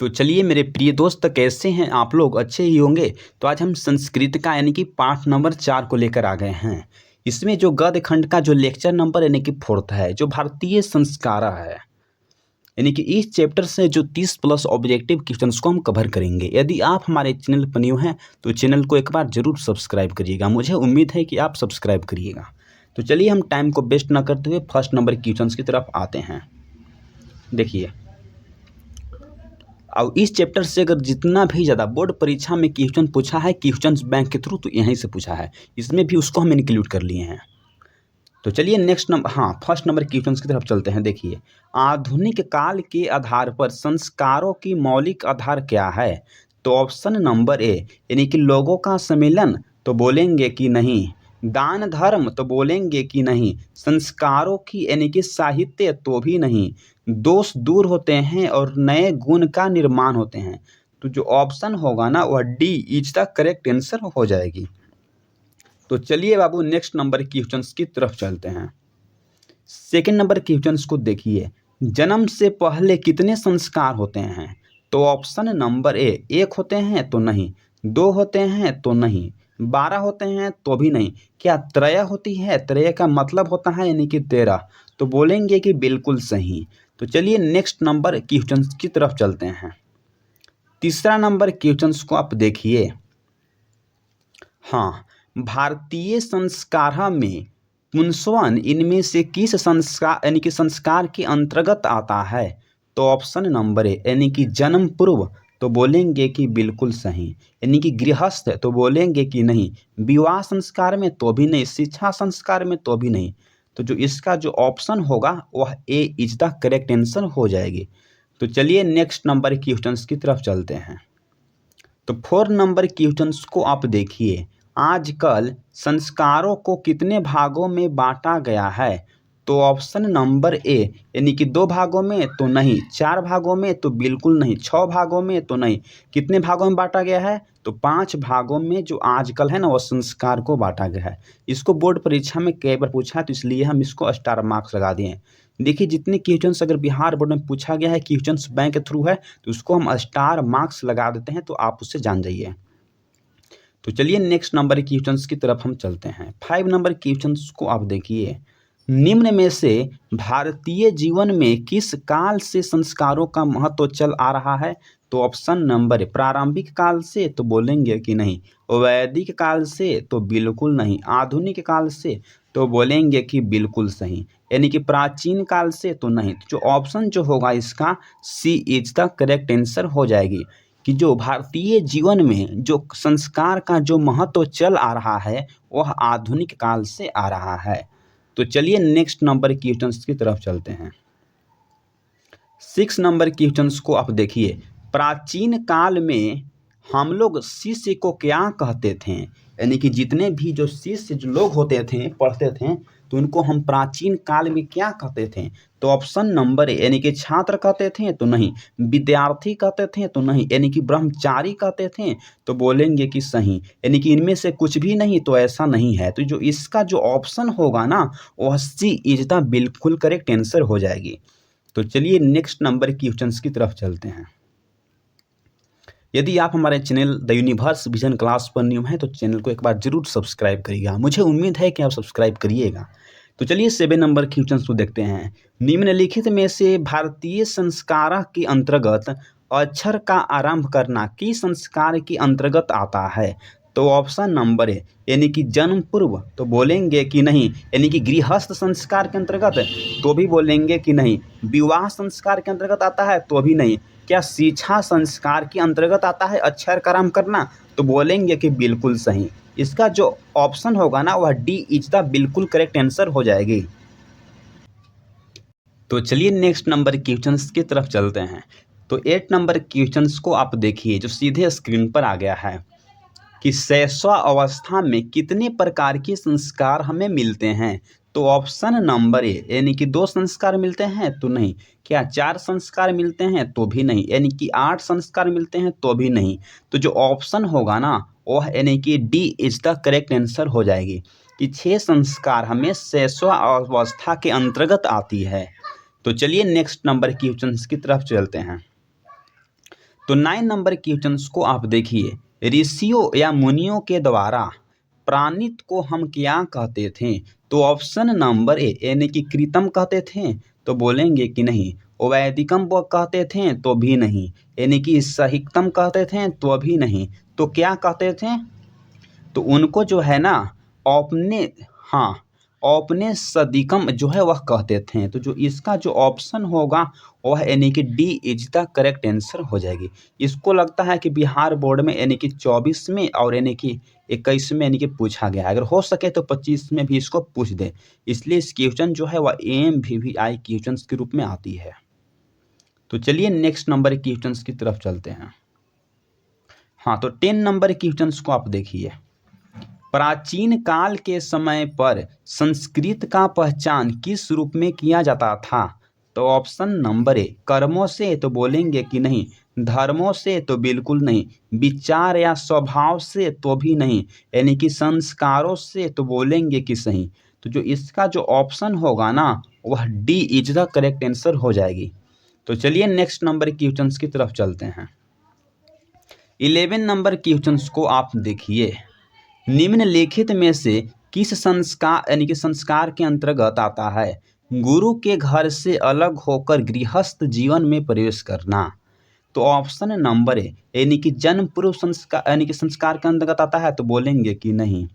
तो चलिए मेरे प्रिय दोस्त, कैसे हैं आप लोग? अच्छे ही होंगे। तो आज हम संस्कृत का यानी कि पाठ नंबर 4 को लेकर आ गए हैं। इसमें जो गद्य खंड का जो लेक्चर नंबर यानी कि 4th है, जो भारतीय संस्कारा है, यानी कि इस चैप्टर से जो 30 प्लस ऑब्जेक्टिव क्वेश्चंस को हम कवर करेंगे। यदि आप हमारे चैनल पर न्यू हैं तो चैनल को एक बार जरूर सब्सक्राइब करिएगा। मुझे उम्मीद है कि आप सब्सक्राइब करिएगा। तो चलिए हम टाइम को वेस्ट ना करते हुए फर्स्ट नंबर क्वेश्चंस की तरफ आते हैं। देखिए, और इस चैप्टर से अगर जितना भी ज़्यादा बोर्ड परीक्षा में क्वेश्चन पूछा है क्वेश्चंस बैंक के थ्रू, तो यहीं से पूछा है। इसमें भी उसको हम इंक्लूड कर लिए हैं। तो चलिए next number, first number questions की तरफ चलते हैं। देखिए, आधुनिक काल के आधार पर संस्कारों की मौलिक आधार क्या है? तो ऑप्शन नंबर ए यानी कि लोगों का सम्मेलन, तो बोलेंगे कि नहीं। दान धर्म, तो बोलेंगे कि नहीं। संस्कारों की यानी कि साहित्य, तो भी नहीं। दोष दूर होते हैं और नए गुण का निर्माण होते हैं। तो जो ऑप्शन होगा ना वह D is the correct answer हो जाएगी। तो चलिए बाबू नेक्स्ट नंबर क्वेश्चंस की तरफ चलते हैं। सेकंड नंबर क्वेश्चंस को देखिए, जन्म से पहले कितने संस्कार होते हैं? तो ऑप्शन नंबर ए 1 होते हैं, तो नहीं। 2 होते हैं, तो नहीं। 12 होते हैं, तो भी नहीं। क्या त्रय होती है? त्रय का मतलब होता है यानी कि 13, तो बोलेंगे कि बिल्कुल सही। तो चलिए नेक्स्ट नंबर क्वेश्चंस की तरफ चलते हैं। तीसरा नंबर क्वेश्चंस को आप देखिए। भारतीय संस्कार में पुंसवन इनमें से किस संस्कार यानी कि संस्कार के अंतर्गत आता है? तो ऑप्शन नंबर ए यानी कि जन्म पूर्व, तो बोलेंगे कि बिल्कुल सही। यानी कि गृहस्थ, तो बोलेंगे कि नहीं। विवाह संस्कार में, तो भी नहीं। शिक्षा संस्कार में, तो भी नहीं। तो जो इसका जो ऑप्शन होगा वह ए इज द करेक्ट आंसर हो जाएगी। तो चलिए नेक्स्ट नंबर क्वेश्चंस की तरफ चलते हैं। तो 4 नंबर क्वेश्चंस को आप देखिए, आजकल संस्कारों को कितने भागों में बांटा गया है? तो ऑप्शन नंबर ए यानी कि 2 भागों में, तो नहीं। 4 भागों में, तो बिल्कुल नहीं। 6 भागों में, तो नहीं। कितने भागों में बांटा गया है? तो 5 भागों में जो आजकल है ना वह संस्कार को बांटा गया है। इसको बोर्ड परीक्षा में कई बार पूछा है, तो इसलिए हम इसको स्टार मार्क्स लगा दिए हैं। देखिए, जितने क्वेश्चंस अगर बिहार बोर्ड में पूछा गया है क्वेश्चंस बैंक के थ्रू है, तो उसको हम स्टार मार्क्स लगा देते हैं, तो आप उससे जान जाइए। तो चलिए नेक्स्ट नंबर क्वेश्चंस की तरफ हम चलते हैं। 5 नंबर क्वेश्चंस को आप देखिए, निम्न में से भारतीय जीवन में किस काल से संस्कारों का महत्व चल आ रहा है? तो ऑप्शन नंबर प्रारंभिक काल से, तो बोलेंगे कि नहीं। वैदिक काल से, तो बिल्कुल नहीं। आधुनिक काल से, तो बोलेंगे कि बिल्कुल सही। यानी कि प्राचीन काल से, तो नहीं। तो जो ऑप्शन जो होगा इसका सी इज द करेक्ट आंसर हो जाएगी कि जो भारतीय जीवन में जो संस्कार का जो महत्व चल आ रहा है वह आधुनिक काल से आ रहा है। तो चलिए नेक्स्ट नंबर क्वेश्चंस की तरफ चलते हैं। 6 नंबर क्वेश्चंस को आप देखिए, प्राचीन काल में हम लोग शिष्य को क्या कहते थे? यानी कि जितने भी जो शिष्य जो लोग होते थे, पढ़ते थे, तो उनको हम प्राचीन काल में क्या कहते थे? तो ऑप्शन नंबर ए यानी कि छात्र कहते थे, तो नहीं। विद्यार्थी कहते थे, तो नहीं। यानी कि ब्रह्मचारी कहते थे, तो बोलेंगे कि सही। यानी कि इनमें से कुछ भी नहीं, तो ऐसा नहीं है। तो जो इसका जो ऑप्शन होगा ना वह सी इज द बिल्कुल करेक्ट आंसर हो जाएगी। तो चलिए नेक्स्ट नंबर क्वेश्चंस की तरफ चलते हैं। यदि आप हमारे channel the universe vision class पर न्यू हैं तो चैनल को एक बार जरूर सब्सक्राइब करिएगा। मुझे उम्मीद है कि आप सब्सक्राइब करिएगा। तो चलिए 7 नंबर क्वेश्चंस को देखते हैं। निम्नलिखित में से भारतीय संस्कार के अंतर्गत अक्षर का आरंभ करना किस संस्कार के अंतर्गत आता है? तो ऑप्शन नंबर ए यानी कि जन्म पूर्व, तो बोलेंगे कि नहीं। यानी कि गृहस्थ संस्कार के अंतर्गत, तो भी बोलेंगे कि नहीं। विवाह संस्कार के अंतर्गत आता है, तो भी नहीं। क्या शिक्षा संस्कार के अंतर्गत आता है अक्षर का आरंभ करना? तो बोलेंगे कि बिल्कुल सही। इसका जो ऑप्शन होगा ना वह डी इज द बिल्कुल करेक्ट आंसर हो जाएगी। तो चलिए नेक्स्ट नंबर क्वेश्चंस की तरफ चलते हैं। तो 8 नंबर क्वेश्चंस को आप देखिए, जो सीधे स्क्रीन पर आ गया है कि शैशव अवस्था में कितने प्रकार के संस्कार हमें मिलते हैं? तो ऑप्शन नंबर ए यानी कि 2 संस्कार मिलते हैं, तो नहीं। क्या 4 संस्कार मिलते हैं? तो भी नहीं। यानी कि 8 संस्कार मिलते हैं, तो भी नहीं। तो जो ऑप्शन होगा ना वह यानी कि D is the correct answer हो जाएगी कि 6 संस्कार हमें शैशव अवस्था के अंतर्गत आती है। तो चलिए नेक्स्ट नंबर क्वेश्चंस की तरफ चलते हैं। तो 9 नंबर क्वेश्चंस को आप देखिए, ऋषियों या मुनियों के द्वारा प्राणित को हम क्या कहते थे? तो ऑप्शन नंबर ए यानी कि कृतम कहते थे, तो बोलेंगे कि नहीं। वैदिकम वो कहते थे, तो भी नहीं। यानी कि सहिकतम कहते थे, तो भी नहीं। तो क्या कहते थे? तो उनको जो है ना औपने हाँ औपनिषदिकम जो है वह कहते थे। तो जो इसका जो ऑप्शन होगा वह यानी कि D is the correct answer हो जाएगी। इसको लगता है कि बिहार बोर्ड में यानी कि 24 में और यानी कि 21 में यानी कि पूछा गया है। अगर हो सके तो 25 में भी इसको पूछ दे, इसलिए इस क्वेश्चन जो है वह AMVVI क्वेश्चन के रूप में आती है। तो चलिए नेक्स्ट नंबर क्वेश्चन की तरफ चलते हैं। हाँ, तो 10 नंबर क्वेश्चन को आप देखिए, प्राचीन काल के समय पर संस्कृत का पहचान किस रूप में किया जाता था? तो ऑप्शन नंबर ए कर्मों से, तो बोलेंगे कि नहीं। धर्मों से, तो बिल्कुल नहीं। विचार या स्वभाव से, तो भी नहीं। यानी कि संस्कारों से, तो बोलेंगे कि सही। तो जो इसका जो ऑप्शन होगा ना वह D is the correct answer हो जाएगी। तो चलिए नेक्स्ट नंबर क्वेश्चन की तरफ चलते हैं। 11 नंबर क्वेश्चन को आप देखिए, निम्नलिखित में से किस संस्कार यानी कि संस्कार के अंतर्गत आता है गुरु के घर से अलग होकर गृहस्थ जीवन में प्रवेश करना? तो ऑप्शन नंबर ए यानी कि जन्म पूर्व संस्कार यानी कि संस्कार के अंतर्गत आता है, तो बोलेंगे कि नहीं।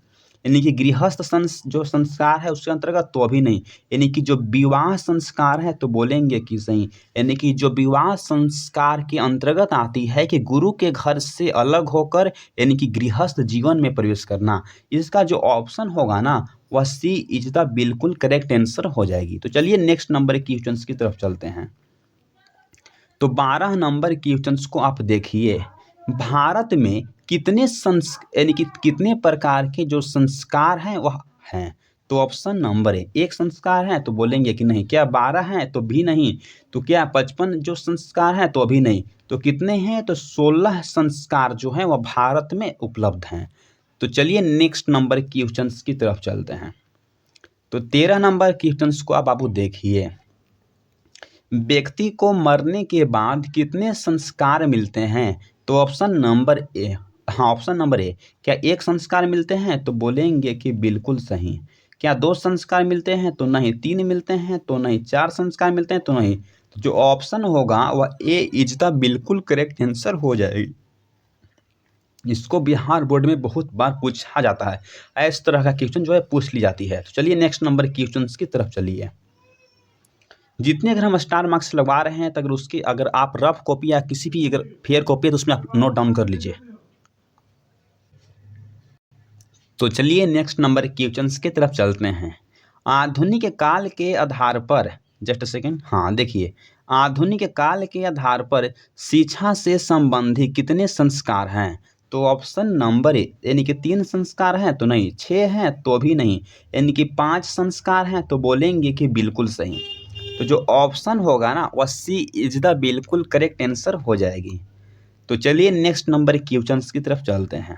यानी कि गृहस्थ जो संस्कार है उसके अंतर्गत, तो अभी नहीं। यानी कि जो विवाह संस्कार है, तो बोलेंगे कि सही। यानी कि जो विवाह संस्कार के अंतर्गत आती है कि गुरु के घर से अलग होकर यानी कि गृहस्थ जीवन में प्रवेश करना। इसका जो ऑप्शन होगा ना वह सी इज द बिल्कुल करेक्ट आंसर हो जाएगी। तो चलिए नेक्स्ट नंबर क्वेश्चन की तरफ चलते हैं। तो 12 नंबर क्वेश्चन को आप देखिए, भारत में कितने यानी कि कितने प्रकार के जो संस्कार हैं वह हैं? तो ऑप्शन नंबर ए एक संस्कार है, तो बोलेंगे कि नहीं। क्या 12 हैं? तो भी नहीं। तो क्या 55 जो संस्कार हैं? तो अभी नहीं। तो कितने हैं? तो 16 संस्कार जो हैं वह भारत में उपलब्ध हैं। तो चलिए नेक्स्ट नंबर क्वेश्चन की तरफ चलते हैं। तो 13 नंबर क्वेश्चन को आप बाबू देखिए, व्यक्ति को मरने के बाद कितने संस्कार मिलते हैं? तो option number A option number A क्या 1 संस्कार मिलते हैं? तो बोलेंगे कि बिल्कुल सही। क्या 2 संस्कार मिलते हैं? तो नहीं। 3 मिलते हैं? तो नहीं। 4 संस्कार मिलते हैं? तो नहीं। तो जो ऑप्शन होगा वह ए इज द बिल्कुल करेक्ट आंसर हो जाएगी। इसको बिहार बोर्ड में बहुत बार पूछा जाता है, इस तरह का क्वेश्चन जो है पूछ ली जाती है। तो चलिए नेक्स्ट नंबर क्वेश्चन की तरफ चलिए। जितने अगर हम स्टार मार्क्स लगवा रहे हैं, तो अगर उसकी अगर आप रफ कॉपी या किसी भी अगर फेयर कॉपी है तो उसमें आप नोट डाउन कर लीजिए। तो चलिए नेक्स्ट नंबर क्वेश्चन की तरफ चलते हैं। आधुनिक काल के आधार पर, जस्ट सेकेंड, हाँ देखिए, आधुनिक काल के आधार पर शिक्षा से संबंधित कितने संस्कार हैं? तो ऑप्शन नंबर ए यानी कि 3 संस्कार हैं? तो नहीं। 6 हैं? तो भी नहीं। यानी कि 5 संस्कार हैं? तो बोलेंगे कि बिल्कुल सही। तो जो ऑप्शन होगा ना वह सी इज द बिल्कुल करेक्ट आंसर हो जाएगी। तो चलिए नेक्स्ट नंबर क्वेश्चन की तरफ चलते हैं।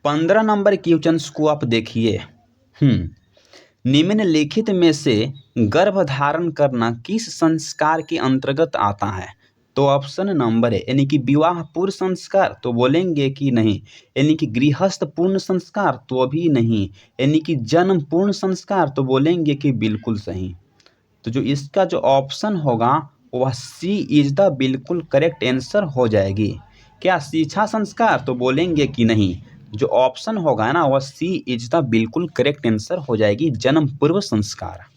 15 नंबर क्वेश्चन को आप देखिए, निम्नलिखित में से गर्भधारण करना किस संस्कार के अंतर्गत आता है? तो ऑप्शन नंबर है यानी कि विवाह पूर्व संस्कार? तो बोलेंगे कि नहीं। यानी कि गृहस्थ पूर्ण संस्कार? तो भी नहीं। यानी कि जन्म पूर्ण संस्कार? तो बोलेंगे कि बिल्कुल सही। तो जो इसका जो ऑप्शन होगा वह सी इज द बिल्कुल करेक्ट आंसर हो जाएगी। क्या शिक्षा संस्कार? तो बोलेंगे कि नहीं। जो ऑप्शन होगा ना वह सी इज द बिल्कुल करेक्ट आंसर हो जाएगी, जन्म पूर्व संस्कार।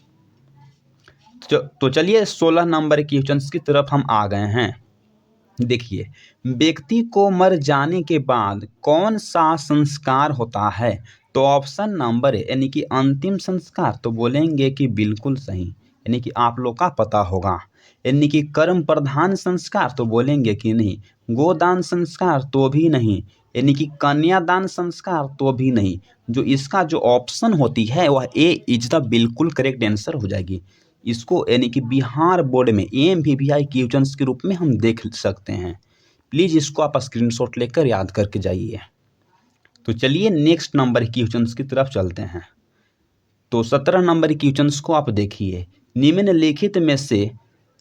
तो चलिए 16 नंबर क्वेश्चन की तरफ हम आ गए हैं। देखिए, व्यक्ति को मर जाने के बाद कौन सा संस्कार होता है? तो ऑप्शन नंबर है यानी कि अंतिम संस्कार? तो बोलेंगे कि बिल्कुल सही। यानी कि आप लोग का पता होगा। यानी कि कर्म प्रधान संस्कार? तो बोलेंगे कि नहीं। गोदान संस्कार? तो भी नहीं। यानी कि कन्यादान संस्कार? तो भी नहीं। जो इसका जो ऑप्शन होती है वह ए इज द बिल्कुल करेक्ट आंसर हो जाएगी। इसको यानी कि बिहार बोर्ड में AMVVI क्वेश्चन के रूप में हम देख सकते हैं। प्लीज़ इसको आप स्क्रीनशॉट लेकर याद करके जाइए। तो चलिए नेक्स्ट नंबर क्वेश्चन की तरफ चलते हैं। तो 17 नंबर क्वेश्चन को आप देखिए, निम्नलिखित में से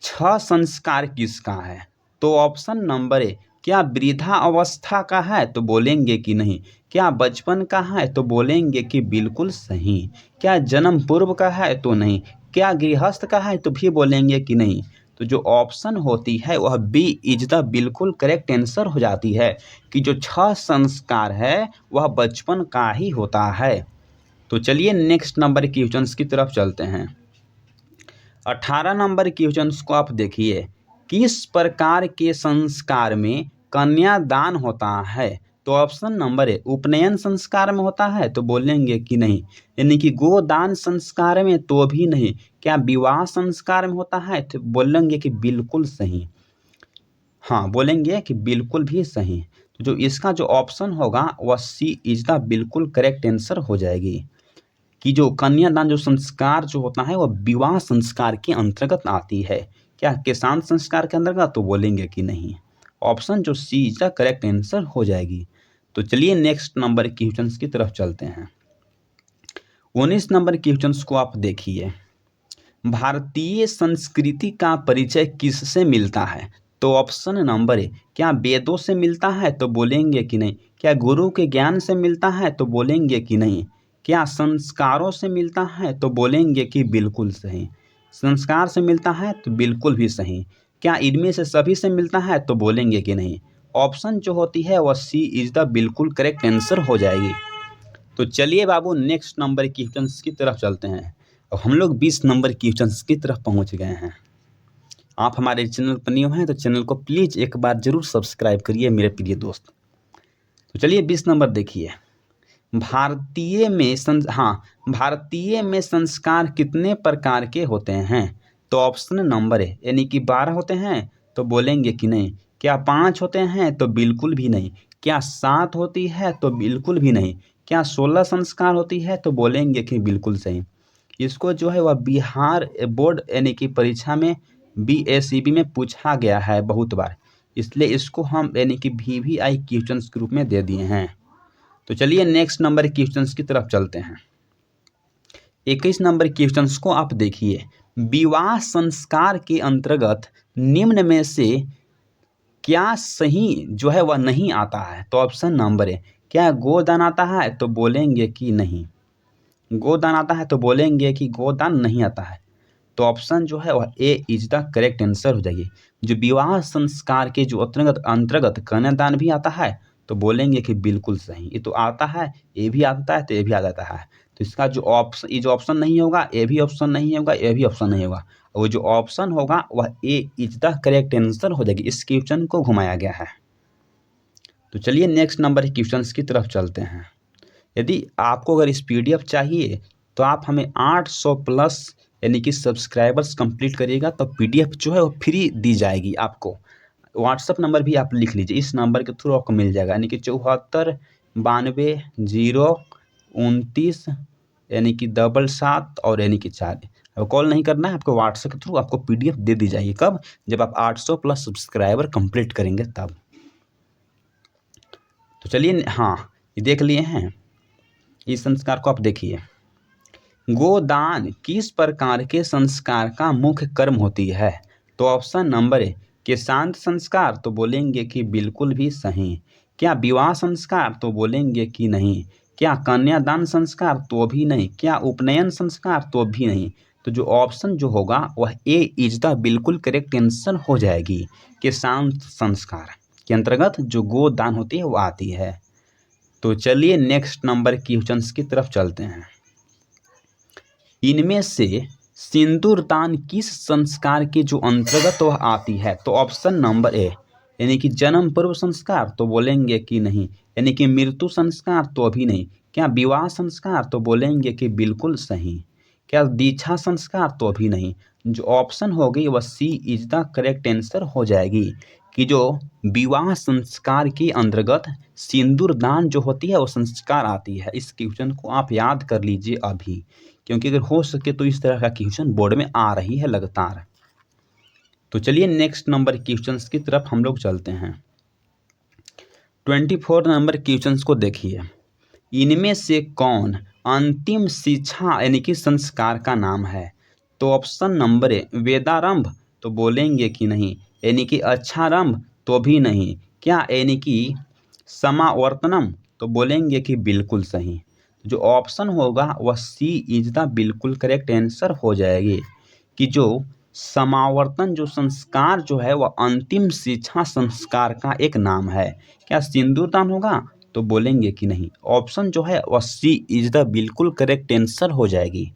6 संस्कार किसका है? तो ऑप्शन नंबर ए, क्या वृद्धा अवस्था का है तो बोलेंगे कि नहीं। क्या बचपन का है तो बोलेंगे कि बिल्कुल सही। क्या जन्म पूर्व का है तो नहीं। क्या गृहस्थ का है तो भी बोलेंगे कि नहीं। तो जो ऑप्शन होती है वह बी इज द बिल्कुल करेक्ट आंसर हो जाती है कि जो 6 संस्कार है वह बचपन का ही होता है। तो चलिए नेक्स्ट नंबर क्वेश्चंस की तरफ चलते हैं। 18 नंबर क्वेश्चंस को आप देखिए, किस प्रकार के संस्कार में कन्यादान होता है। तो ऑप्शन नंबर ए, उपनयन संस्कार में होता है तो बोलेंगे कि नहीं। यानी कि गोदान संस्कार में तो भी नहीं। क्या विवाह संस्कार में होता है तो बोलेंगे कि बिल्कुल सही। हाँ, बोलेंगे कि बिल्कुल भी सही। तो जो इसका जो ऑप्शन होगा वह सी इज द बिल्कुल करेक्ट आंसर हो जाएगी कि जो कन्यादान जो संस्कार जो होता है वह विवाह संस्कार के अंतर्गत आती है। क्या किसान संस्कार के अंतर्गत तो बोलेंगे कि नहीं। ऑप्शन जो सी इज द करेक्ट आंसर हो जाएगी। तो चलिए नेक्स्ट नंबर क्वेश्चन की तरफ चलते हैं। 19 नंबर क्वेश्चन को आप देखिए, भारतीय संस्कृति का परिचय किससे मिलता है। तो ऑप्शन नंबर ए, क्या वेदों से मिलता है तो बोलेंगे कि नहीं। क्या गुरु के ज्ञान से मिलता है तो बोलेंगे कि नहीं। क्या संस्कारों से मिलता है तो बोलेंगे कि बिल्कुल सही। संस्कार से मिलता है तो बिल्कुल भी सही। क्या इनमें से सभी से मिलता है तो बोलेंगे कि नहीं। ऑप्शन जो होती है वह सी इज द बिल्कुल करेक्ट आंसर हो जाएगी। तो चलिए बाबू नेक्स्ट नंबर क्वेश्चन की तरफ चलते हैं। अब हम लोग 20 नंबर क्वेश्चन की तरफ पहुंच गए हैं। आप हमारे चैनल पर न्यू हैं तो चैनल को प्लीज़ एक बार जरूर सब्सक्राइब करिए मेरे प्रिय दोस्त। तो चलिए 20 नंबर देखिए, भारतीय में संस्कार कितने प्रकार के होते हैं। तो ऑप्शन नंबर है यानी कि 12 होते हैं तो बोलेंगे कि नहीं। क्या 5 होते हैं तो बिल्कुल भी नहीं। क्या 7 होती है तो बिल्कुल भी नहीं। क्या 16 संस्कार होती है तो बोलेंगे कि बिल्कुल सही। इसको जो है वह बिहार बोर्ड यानी कि परीक्षा में BACB में पूछा गया है बहुत बार, इसलिए इसको हम यानी कि VVI क्वेश्चंस के रूप में दे दिए हैं। तो चलिए नेक्स्ट नंबर क्वेश्चंस की तरफ चलते हैं। 21 नंबर क्वेश्चंस को आप देखिए, विवाह संस्कार के अंतर्गत निम्न में से क्या सही जो है वह नहीं आता है। तो ऑप्शन नंबर है, क्या गोदान आता है तो बोलेंगे कि नहीं। गोदान आता है तो बोलेंगे कि गोदान नहीं आता है। तो ऑप्शन जो है वह ए इज द करेक्ट आंसर हो जाएगी। जो विवाह संस्कार के जो अंतर्गत कन्यादान भी आता है तो बोलेंगे कि बिल्कुल सही। ये तो आता है, ये भी आता है तो ये भी आ जाता है। तो इसका जो ऑप्शन, ये जो ऑप्शन नहीं होगा ये भी ऑप्शन नहीं होगा, ये भी ऑप्शन नहीं होगा। वो जो ऑप्शन होगा वह ए इज द करेक्ट आंसर हो जाएगी। इस क्वेश्चन को घुमाया गया है। तो चलिए नेक्स्ट नंबर क्वेश्चन की तरफ चलते हैं। यदि आपको अगर इस PDF चाहिए तो आप हमें 800 प्लस यानी कि सब्सक्राइबर्स कंप्लीट करिएगा तो PDF जो है वो फ्री दी जाएगी आपको। व्हाट्सअप नंबर भी आप लिख लीजिए, इस नंबर के थ्रू आपको मिल जाएगा, यानी कि 74 92 0 29 यानी कि 77 और यानी कि 4। अब कॉल नहीं करना है, आपको व्हाट्सएप के थ्रू आपको PDF दे दी जाएगी। कब? जब आप 800 प्लस सब्सक्राइबर कंप्लीट करेंगे तब। तो चलिए, हाँ ये देख लिए हैं। इस संस्कार को आप देखिए, गोदान किस प्रकार के संस्कार का मुख्य कर्म होती है। तो ऑप्शन नंबर ए, किसान संस्कार तो बोलेंगे कि बिल्कुल भी सही। क्या विवाह संस्कार तो बोलेंगे कि नहीं। क्या कन्यादान संस्कार तो भी नहीं। क्या उपनयन संस्कार तो भी नहीं। तो जो ऑप्शन जो होगा वह ए इज द बिल्कुल करेक्ट आंसर हो जाएगी। किसान संस्कार के अंतर्गत जो गोदान होती है वो आती है। तो चलिए नेक्स्ट नंबर क्वेश्चन की तरफ चलते हैं। इनमें से सिंदूरदान किस संस्कार के जो अंतर्गत वह आती है। तो ऑप्शन नंबर ए, यानी कि जन्म पूर्व संस्कार तो बोलेंगे कि नहीं। यानी कि मृत्यु संस्कार तो अभी नहीं। क्या विवाह संस्कार तो बोलेंगे कि बिल्कुल सही। क्या दीक्षा संस्कार तो अभी नहीं। जो ऑप्शन होगी वह सी इज द करेक्ट आंसर हो जाएगी कि जो विवाह संस्कार के अंतर्गत सिंदूरदान जो होती है वो संस्कार आती है। इस क्वेश्चन को आप याद कर लीजिए अभी, क्योंकि अगर हो सके तो इस तरह का क्वेश्चन बोर्ड में आ रही है लगातार। तो चलिए नेक्स्ट नंबर क्वेश्चंस की तरफ हम लोग चलते हैं। 24 नंबर क्वेश्चंस को देखिए, इनमें से कौन अंतिम शिक्षा यानी कि संस्कार का नाम है। तो ऑप्शन नंबर ए, वेदारंभ तो बोलेंगे कि नहीं। यानी कि अच्छारंभ तो भी नहीं, क्या यानी कि समावर्तनम, तो बोलेंगे कि बिल्कुल सही। जो ऑप्शन होगा वह सी इज द बिल्कुल करेक्ट आंसर हो जाएगी कि जो समावर्तन जो संस्कार जो है वह अंतिम शिक्षा संस्कार का एक नाम है। क्या सिंदूरदान होगा, तो बोलेंगे कि नहीं, ऑप्शन जो है वह सी इज द बिल्कुल करेक्ट आंसर हो जाएगी।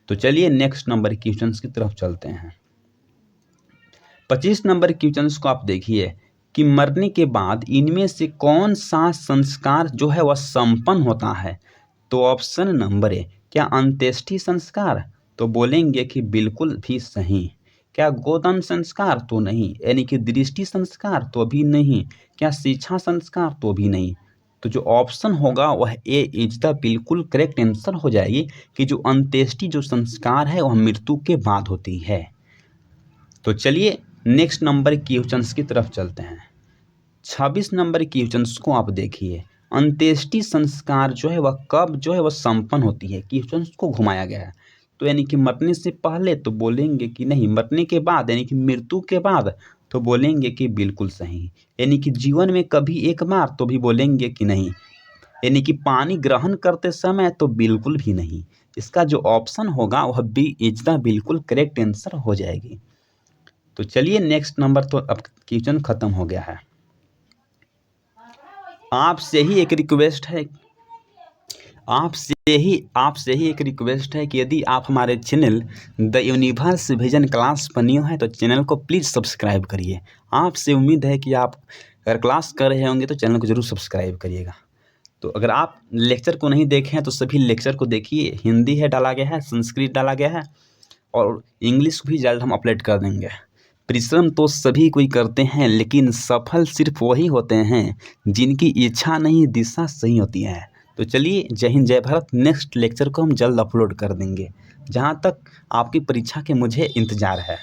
तो चलिए नेक्स्ट नंबर क्वेश्चन की तरफ चलते हैं। 25 नंबर क्वेश्चन को आप देखिए कि मरने के बाद इनमें से कौन सा संस्कार जो है वह संपन्न होता है। तो ऑप्शन नंबर ए, क्या अंत्येष्टि संस्कार, तो बोलेंगे कि बिल्कुल भी सही। क्या गोदान संस्कार, तो नहीं। यानी कि दृष्टि संस्कार, तो भी नहीं। क्या शिक्षा संस्कार, तो भी नहीं। तो जो ऑप्शन होगा वह ए इज द बिल्कुल करेक्ट आंसर हो जाएगी कि जो अंत्येष्टि जो संस्कार है वह मृत्यु के बाद होती है। तो चलिए नेक्स्ट नंबर क्वेश्चंस की तरफ चलते हैं। 26 नंबर क्वेश्चंस को आप देखिए, अंत्येष्टि संस्कार जो है वह कब जो है वह संपन्न होती है। क्वेश्चंस को घुमाया गया है, तो यानी कि मरने से पहले, तो बोलेंगे कि नहीं। मरने के बाद यानी कि मृत्यु के बाद, तो बोलेंगे कि बिल्कुल सही। यानी कि जीवन में कभी एक बार, तो भी बोलेंगे कि नहीं। यानी कि पानी ग्रहण करते समय, तो बिल्कुल भी नहीं। इसका जो ऑप्शन होगा वह बी इज द बिल्कुल करेक्ट आंसर हो जाएगी। तो चलिए नेक्स्ट नंबर, तो अब क्वेश्चन खत्म हो गया है। आपसे ही एक रिक्वेस्ट है कि यदि आप हमारे channel the universe vision class पर न्यू है तो चैनल को प्लीज़ सब्सक्राइब करिए। आपसे उम्मीद है कि आप अगर क्लास कर रहे होंगे तो चैनल को ज़रूर सब्सक्राइब करिएगा। तो अगर आप लेक्चर को नहीं देखे हैं तो सभी लेक्चर को देखिए। हिंदी है डाला गया है, संस्कृत डाला गया है और इंग्लिश भी जल्द हम अपलोड कर देंगे। परिश्रम तो सभी कोई करते हैं, लेकिन सफल सिर्फ वही होते हैं जिनकी इच्छा नहीं दिशा सही होती है। तो चलिए, जय हिंद जय भारत। नेक्स्ट लेक्चर को हम जल्द अपलोड कर देंगे। जहाँ तक आपकी परीक्षा के मुझे इंतज़ार है।